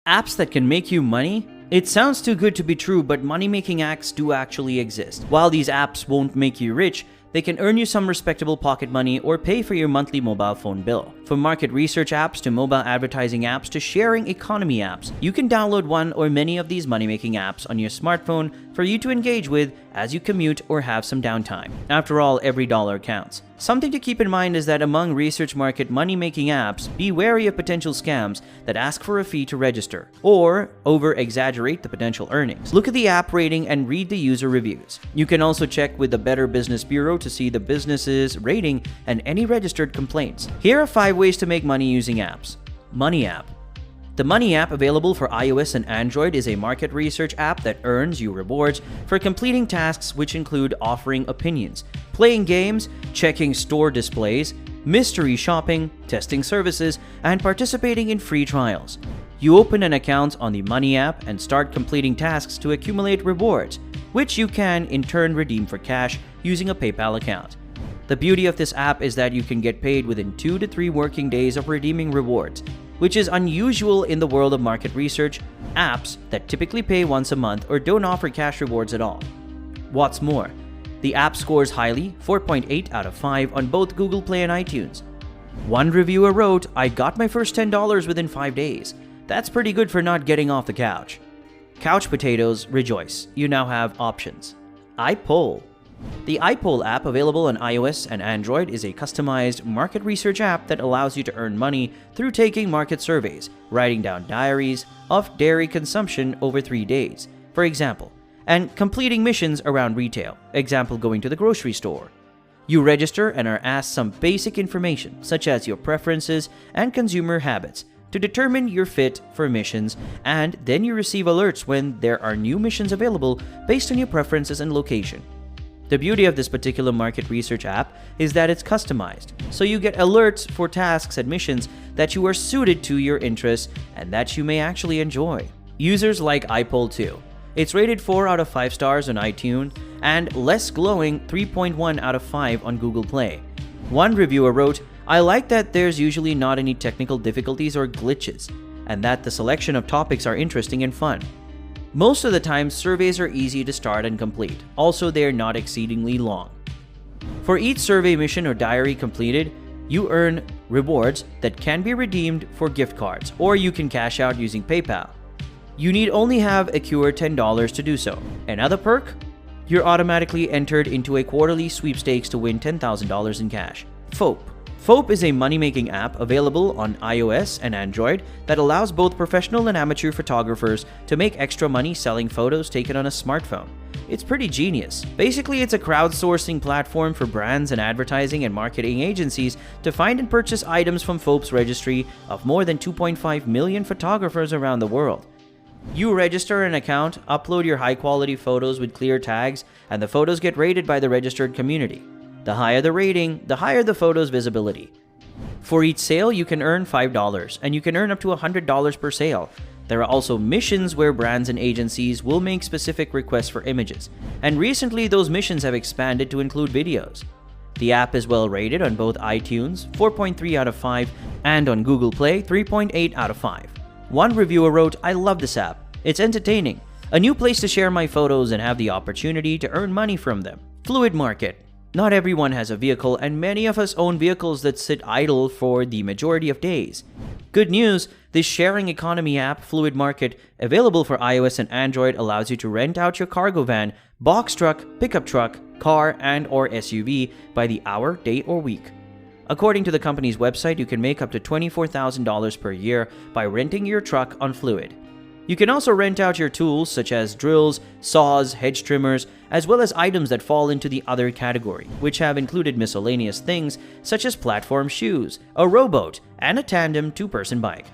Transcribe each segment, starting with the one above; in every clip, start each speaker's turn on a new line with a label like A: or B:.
A: Apps that can make you money? It sounds too good to be true, but money-making apps do actually exist. While these apps won't make you rich, they can earn you some respectable pocket money or pay for your monthly mobile phone bill. From market research apps to mobile advertising apps to sharing economy apps, you can download one or many of these money-making apps on your smartphone for you to engage with as you commute or have some downtime. After all, every dollar counts. Something to keep in mind is that among research market money-making apps, be wary of potential scams that ask for a fee to register or over-exaggerate the potential earnings. Look at the app rating and read the user reviews. You can also check with the Better Business Bureau to see the business's rating and any registered complaints. Here are 5 ways to make money using apps. Money App. The Money app, available for iOS and Android, is a market research app that earns you rewards for completing tasks which include offering opinions, playing games, checking store displays, mystery shopping, testing services, and participating in free trials. You open an account on the Money app and start completing tasks to accumulate rewards, which you can in turn redeem for cash using a PayPal account. The beauty of this app is that you can get paid within 2 to 3 working days of redeeming rewards, which is unusual in the world of market research apps that typically pay once a month or don't offer cash rewards at all. What's more, the app scores highly, 4.8 out of 5 on both Google Play and iTunes. One reviewer wrote, "I got my first $10 within 5 days. That's pretty good for not getting off the couch." Couch potatoes, rejoice. You now have options. iPoll. The iPoll app, available on iOS and Android, is a customized market research app that allows you to earn money through taking market surveys, writing down diaries of dairy consumption over 3 days, for example, and completing missions around retail, example going to the grocery store. You register and are asked some basic information, such as your preferences and consumer habits, to determine your fit for missions, and then you receive alerts when there are new missions available based on your preferences and location. The beauty of this particular market research app is that it's customized, so you get alerts for tasks and missions that you are suited to your interests and that you may actually enjoy. Users like iPoll too. It's rated 4 out of 5 stars on iTunes and less glowing 3.1 out of 5 on Google Play. One reviewer wrote, "I like that there's usually not any technical difficulties or glitches, and that the selection of topics are interesting and fun. Most of the time, surveys are easy to start and complete. Also, they're not exceedingly long. For each survey mission or diary completed, you earn rewards that can be redeemed for gift cards, or you can cash out using PayPal. You need only have accrued $10 to do so. Another perk? You're automatically entered into a quarterly sweepstakes to win $10,000 in cash. FOAP. FOAP is a money-making app available on iOS and Android that allows both professional and amateur photographers to make extra money selling photos taken on a smartphone. It's pretty genius. Basically, it's a crowdsourcing platform for brands and advertising and marketing agencies to find and purchase items from FOAP's registry of more than 2.5 million photographers around the world. You register an account, upload your high-quality photos with clear tags, and the photos get rated by the registered community. The higher the rating, the higher the photo's visibility. For each sale, you can earn $5, and you can earn up to $100 per sale. There are also missions where brands and agencies will make specific requests for images, and recently those missions have expanded to include videos. The app is well rated on both iTunes, 4.3 out of 5, and on Google Play, 3.8 out of 5. One reviewer wrote, "I love this app. It's entertaining, a new place to share my photos and have the opportunity to earn money from them." Fluid Market. Not everyone has a vehicle, and many of us own vehicles that sit idle for the majority of days. Good news, this sharing economy app, Fluid Market, available for iOS and Android, allows you to rent out your cargo van, box truck, pickup truck, car, and/or SUV by the hour, day, or week. According to the company's website, you can make up to $24,000 per year by renting your truck on Fluid. You can also rent out your tools such as drills, saws, hedge trimmers, as well as items that fall into the other category, which have included miscellaneous things such as platform shoes, a rowboat, and a tandem 2-person bike.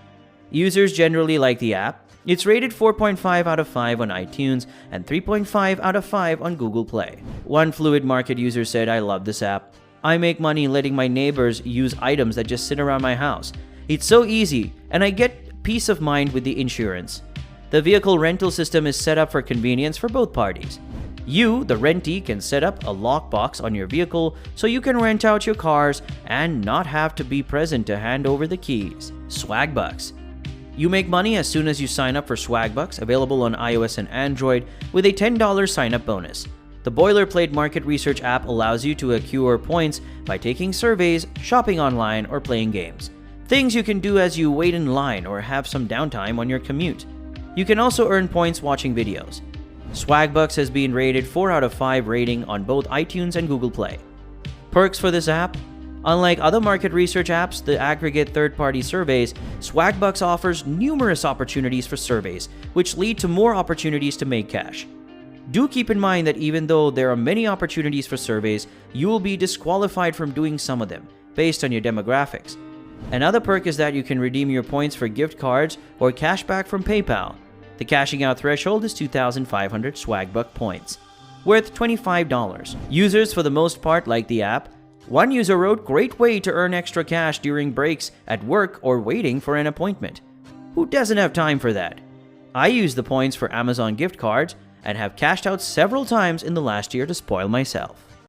A: Users generally like the app. It's rated 4.5 out of 5 on iTunes and 3.5 out of 5 on Google Play. One Fluid Market user said, "I love this app. I make money letting my neighbors use items that just sit around my house. It's so easy, and I get peace of mind with the insurance. The vehicle rental system is set up for convenience for both parties. You, the rentee, can set up a lockbox on your vehicle so you can rent out your cars and not have to be present to hand over the keys." Swagbucks. You make money as soon as you sign up for Swagbucks, available on iOS and Android, with a $10 sign-up bonus. The boilerplate market research app allows you to accrue points by taking surveys, shopping online, or playing games. Things you can do as you wait in line or have some downtime on your commute. You can also earn points watching videos. Swagbucks has been rated 4 out of 5 rating on both iTunes and Google Play. Perks for this app? Unlike other market research apps that aggregate third-party surveys, Swagbucks offers numerous opportunities for surveys, which lead to more opportunities to make cash. Do keep in mind that even though there are many opportunities for surveys, you will be disqualified from doing some of them, based on your demographics. Another perk is that you can redeem your points for gift cards or cashback from PayPal. The cashing out threshold is 2,500 Swagbuck points, worth $25. Users for the most part like the app. One user wrote, "Great way to earn extra cash during breaks at work or waiting for an appointment. Who doesn't have time for that?" I use the points for Amazon gift cards and have cashed out several times in the last year to spoil myself.